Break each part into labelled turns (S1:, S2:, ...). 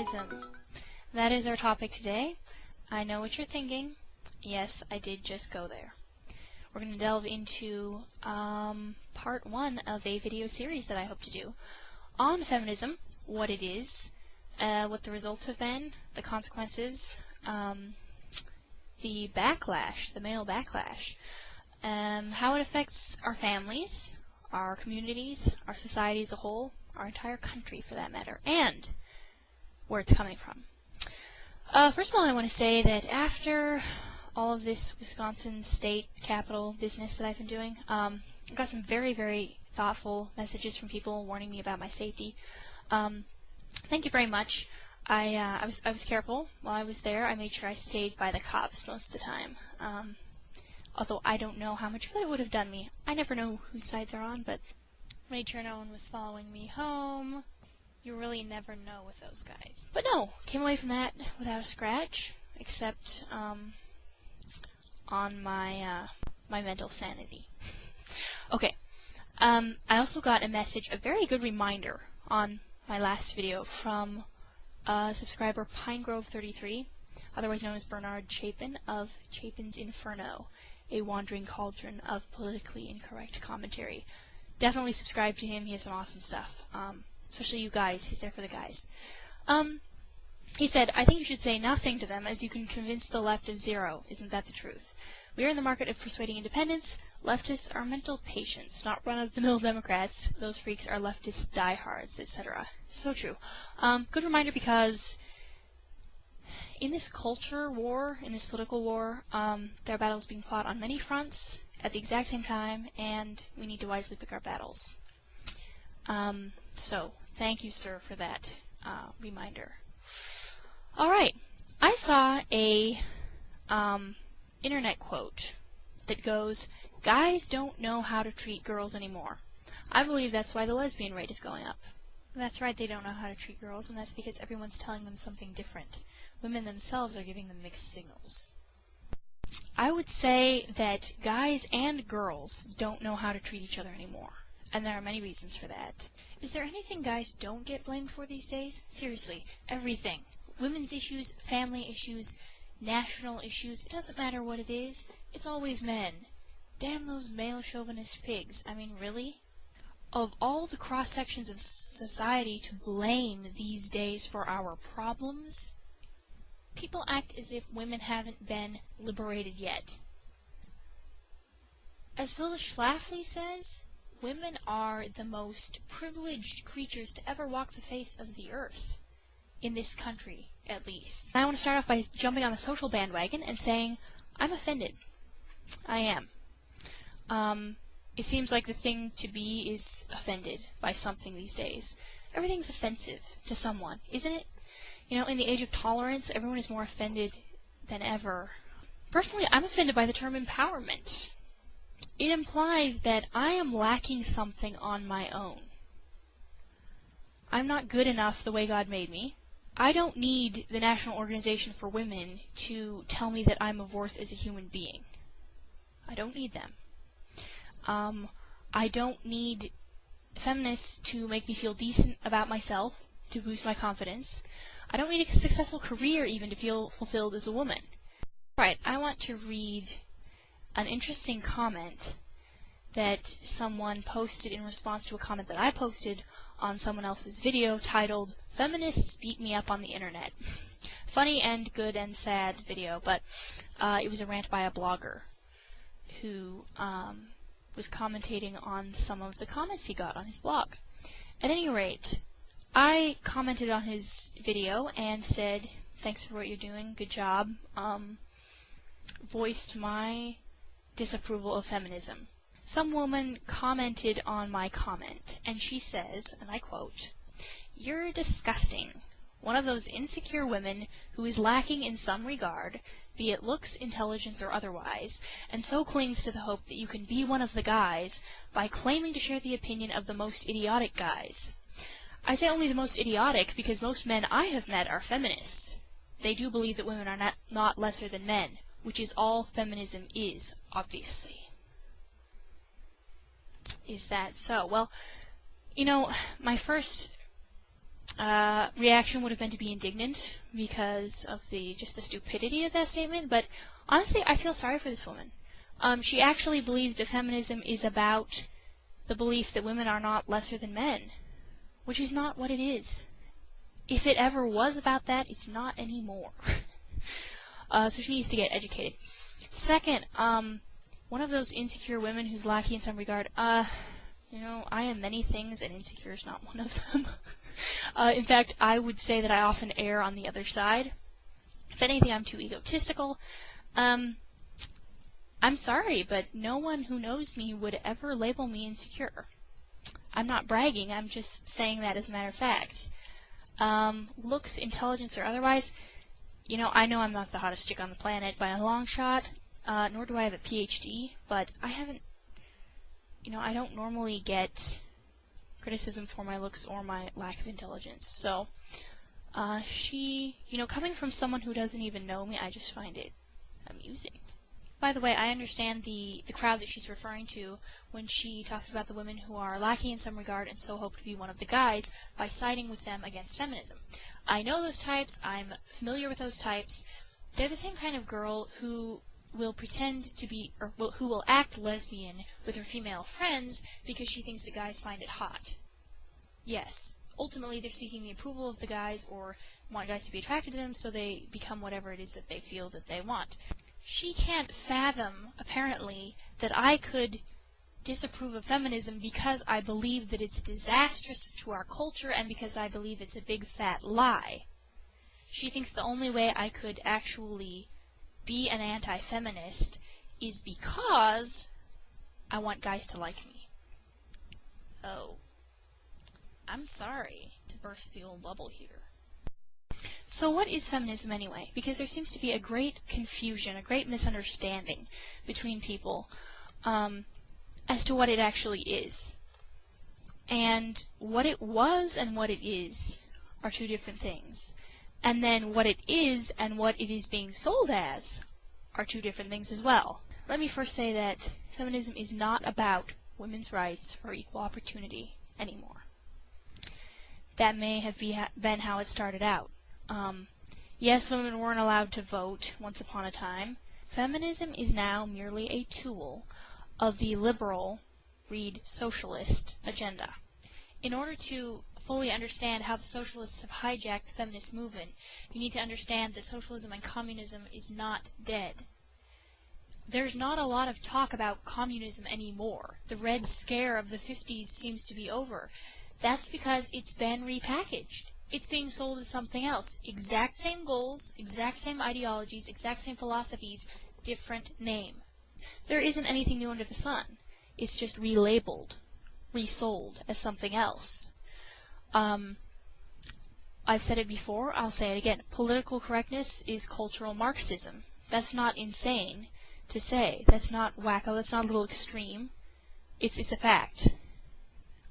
S1: Feminism. That is our topic today. I know what you're thinking. Yes, I did just go there. We're going to delve into part 1 of a video series that I hope to do on feminism, what it is, what the results have been, the consequences, the backlash, the male backlash, how it affects our families, our communities, our society as a whole, our entire country for that matter, and where it's coming from. First of all, I want to say that after all of this Wisconsin state capitol business that I've been doing, I got some very, very thoughtful messages from people warning me about my safety. Thank you very much. I was careful while I was there. I made sure I stayed by the cops most of the time. Although I don't know how much good it would have done me. I never know whose side they're on, but made sure no one was following me home. You really never know with those guys. But no, came away from that without a scratch, except on my my mental sanity. Okay. I also got a message, a very good reminder on my last video from subscriber Pinegrove33, otherwise known as Bernard Chapin of Chapin's Inferno, a wandering cauldron of politically incorrect commentary. Definitely subscribe to him. He has some awesome stuff. Especially you guys. He's there for the guys. He said, I think you should say nothing to them, as you can convince the left of zero. Isn't that the truth? We are in the market of persuading independents. Leftists are mental patients, not run-of-the-mill Democrats. Those freaks are leftist diehards, etc. So true. Good reminder, because in this culture war, in this political war, there are battles being fought on many fronts at the exact same time, and we need to wisely pick our battles. So, thank you, sir, for that reminder. Alright, I saw a internet quote that goes, "Guys don't know how to treat girls anymore." I believe that's why the lesbian rate is going up. That's right, they don't know how to treat girls, and that's because everyone's telling them something different. Women themselves are giving them mixed signals. I would say that guys and girls don't know how to treat each other anymore, and there are many reasons for that. Is there anything guys don't get blamed for these days? Seriously, everything. Women's issues, family issues, national issues, it doesn't matter what it is, it's always men. Damn those male chauvinist pigs. I mean, really? Of all the cross-sections of society to blame these days for our problems, people act as if women haven't been liberated yet. As Phyllis Schlafly says, women are the most privileged creatures to ever walk the face of the earth. In this country, at least. I want to start off by jumping on the social bandwagon and saying, I'm offended. I am. It seems like the thing to be is offended by something these days. Everything's offensive to someone, isn't it? You know, in the age of tolerance, everyone is more offended than ever. Personally, I'm offended by the term empowerment. It implies that I am lacking something on my own. I'm not good enough the way God made me. I don't need the National Organization for Women to tell me that I'm of worth as a human being. I don't need them. I don't need feminists to make me feel decent about myself, to boost my confidence. I don't need a successful career even to feel fulfilled as a woman. Alright, I want to read an interesting comment that someone posted in response to a comment that I posted on someone else's video titled, "Feminists Beat Me Up on the Internet." Funny and good and sad video, but it was a rant by a blogger who was commentating on some of the comments he got on his blog. At any rate, I commented on his video and said, thanks for what you're doing, good job, voiced my disapproval of feminism. Some woman commented on my comment, and she says, and I quote, "You're disgusting. One of those insecure women who is lacking in some regard, be it looks, intelligence, or otherwise, and so clings to the hope that you can be one of the guys by claiming to share the opinion of the most idiotic guys. I say only the most idiotic because most men I have met are feminists. They do believe that women are not lesser than men, which is all feminism is, obviously." Is that so? Well, you know, my first reaction would have been to be indignant because of just the stupidity of that statement, but honestly, I feel sorry for this woman. She actually believes that feminism is about the belief that women are not lesser than men, which is not what it is. If it ever was about that, it's not anymore. So she needs to get educated. Second, one of those insecure women who's lacking in some regard, you know, I am many things, and insecure is not one of them. In fact, I would say that I often err on the other side. If anything, I'm too egotistical. I'm sorry, but no one who knows me would ever label me insecure. I'm not bragging, I'm just saying that as a matter of fact. Looks, intelligence, or otherwise, you know I'm not the hottest chick on the planet by a long shot, nor do I have a PhD, but I haven't, I don't normally get criticism for my looks or my lack of intelligence. So, coming from someone who doesn't even know me, I just find it amusing. By the way, I understand the crowd that she's referring to when she talks about the women who are lacking in some regard and so hope to be one of the guys by siding with them against feminism. I know those types, I'm familiar with those types. They're the same kind of girl who will pretend to be, who will act lesbian with her female friends because she thinks the guys find it hot. Yes, ultimately they're seeking the approval of the guys or want guys to be attracted to them, so they become whatever it is that they feel that they want. She can't fathom, apparently, that I could disapprove of feminism because I believe that it's disastrous to our culture and because I believe it's a big fat lie. She thinks the only way I could actually be an anti-feminist is because I want guys to like me. Oh. I'm sorry to burst the old bubble here. So what is feminism anyway? Because there seems to be a great confusion, a great misunderstanding between people as to what it actually is. And what it was and what it is are two different things. And then what it is and what it is being sold as are two different things as well. Let me first say that feminism is not about women's rights or equal opportunity anymore. That may have been how it started out. Yes, women weren't allowed to vote once upon a time. Feminism is now merely a tool of the liberal, read socialist, agenda. In order to fully understand how the socialists have hijacked the feminist movement, you need to understand that socialism and communism is not dead. There's not a lot of talk about communism anymore. The Red Scare of the 50s seems to be over. That's because it's been repackaged. It's being sold as something else. Exact same goals, exact same ideologies, exact same philosophies, different name. There isn't anything new under the sun. It's just relabeled, resold as something else. I've said it before, I'll say it again. Political correctness is cultural Marxism. That's not insane to say. That's not wacko, that's not a little extreme. It's a fact.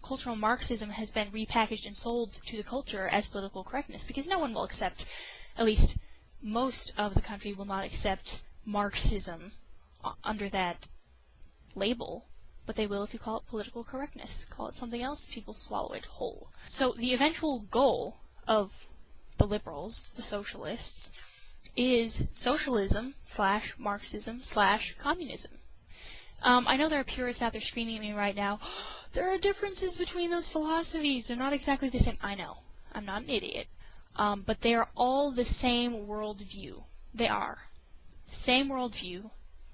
S1: Cultural Marxism has been repackaged and sold to the culture as political correctness because no one will accept, at least most of the country will not accept Marxism under that label, but they will if you call it political correctness. Call it something else, people swallow it whole. So the eventual goal of the liberals, the socialists, is socialism / Marxism / communism. I know there are purists out there screaming at me right now, there are differences between those philosophies, they're not exactly the same. I know, I'm not an idiot, but they are all the same worldview. They are. Same worldview,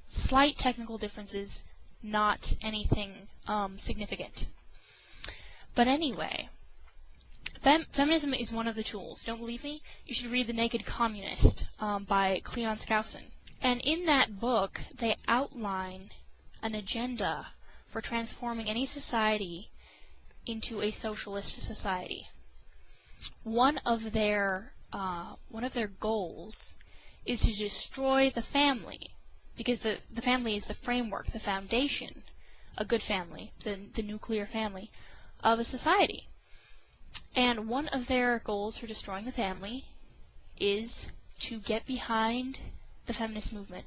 S1: slight technical differences, not anything significant. But anyway, feminism is one of the tools. Don't believe me? You should read The Naked Communist by Cleon Skousen. And in that book, they outline an agenda for transforming any society into a socialist society. One of their goals is to destroy the family, because the family is the framework, the foundation, a good family, the nuclear family of a society. And one of their goals for destroying the family is to get behind the feminist movement,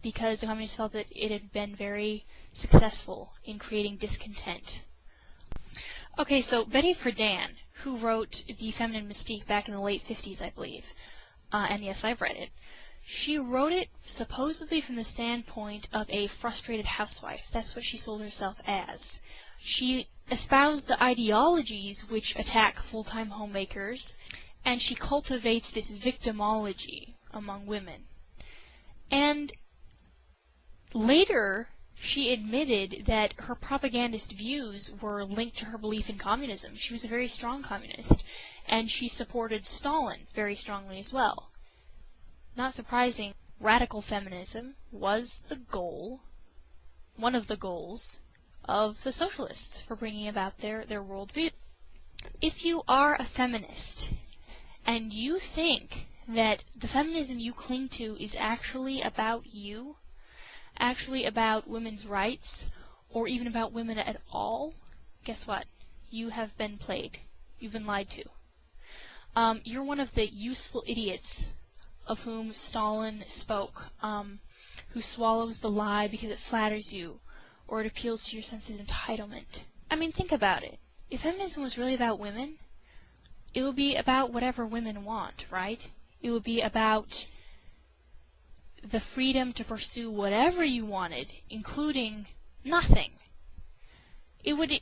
S1: because the communists felt that it had been very successful in creating discontent. Okay, so Betty Friedan, who wrote The Feminine Mystique back in the late 50s, I believe. And yes, I've read it. She wrote it supposedly from the standpoint of a frustrated housewife. That's what she sold herself as. She espoused the ideologies which attack full-time homemakers, and she cultivates this victimology among women. And later, she admitted that her propagandist views were linked to her belief in communism. She was a very strong communist, and she supported Stalin very strongly as well. Not surprising, radical feminism was the goal, one of the goals, of the socialists for bringing about their worldview. If you are a feminist, and you think that the feminism you cling to is actually about you, actually about women's rights, or even about women at all, guess what? You have been played. You've been lied to. You're one of the useful idiots of whom Stalin spoke, who swallows the lie because it flatters you, or it appeals to your sense of entitlement. I mean, think about it. If feminism was really about women, it would be about whatever women want, right? It would be about the freedom to pursue whatever you wanted, including nothing. It would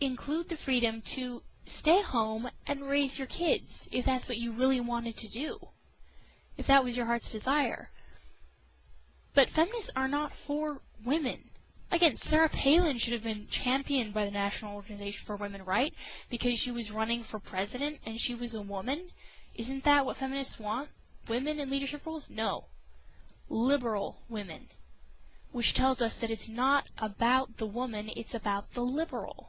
S1: include the freedom to stay home and raise your kids, if that's what you really wanted to do, if that was your heart's desire. But feminists are not for women. Again, Sarah Palin should have been championed by the National Organization for Women, right? Because she was running for president and she was a woman. Isn't that what feminists want? Women in leadership roles? No. Liberal women. Which tells us that it's not about the woman, it's about the liberal.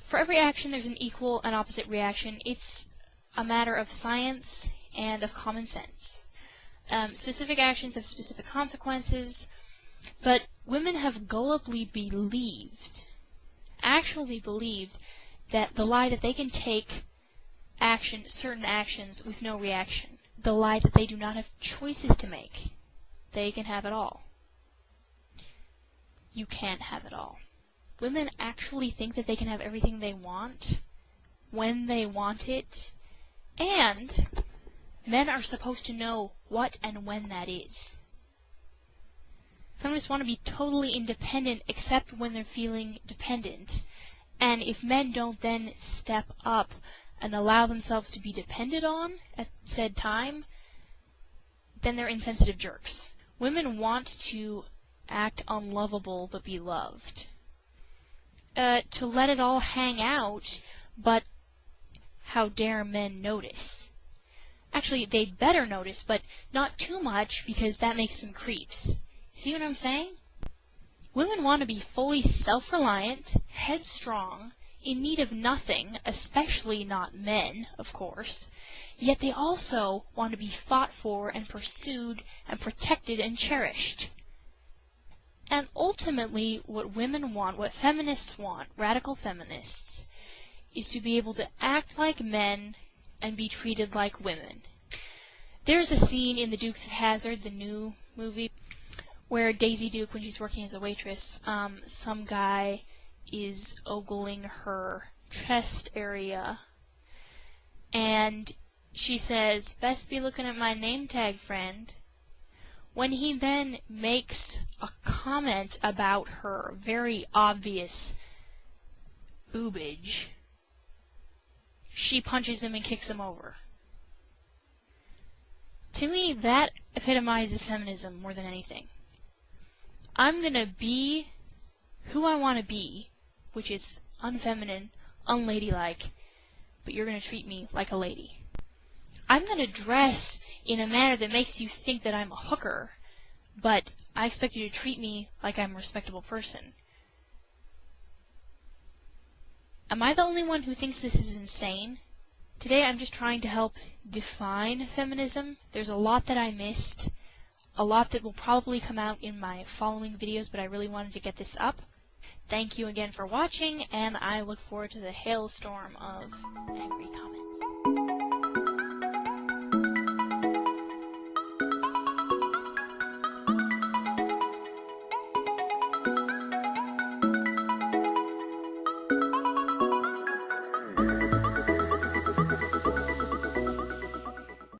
S1: For every action there's an equal and opposite reaction. It's a matter of science and of common sense. Specific actions have specific consequences, but women have gullibly believed, actually believed, that the lie that they can take certain actions with no reaction. The lie that they do not have choices to make. They can have it all. You can't have it all. Women actually think that they can have everything they want, when they want it, and men are supposed to know what and when that is. Feminists want to be totally independent except when they're feeling dependent, and if men don't then step up and allow themselves to be depended on at said time, then they're insensitive jerks. Women want to act unlovable but be loved. To let it all hang out, but how dare men notice? Actually, they'd better notice, but not too much, because that makes them creeps. See what I'm saying? Women want to be fully self-reliant, headstrong, in need of nothing, especially not men, of course, yet they also want to be fought for and pursued and protected and cherished. And ultimately, what women want, what feminists want, radical feminists, is to be able to act like men and be treated like women. There's a scene in The Dukes of Hazzard, the new movie, where Daisy Duke, when she's working as a waitress, some guy is ogling her chest area, and she says, "Best be looking at my name tag, friend." When he then makes a comment about her very obvious boobage, she punches him and kicks him over. To me, that epitomizes feminism more than anything. I'm gonna be who I want to be, which is unfeminine, unladylike, but you're gonna treat me like a lady. I'm gonna dress in a manner that makes you think that I'm a hooker, but I expect you to treat me like I'm a respectable person. Am I the only one who thinks this is insane? Today I'm just trying to help define feminism. There's a lot that I missed, a lot that will probably come out in my following videos, but I really wanted to get this up. Thank you again for watching, and I look forward to the hailstorm of angry comments.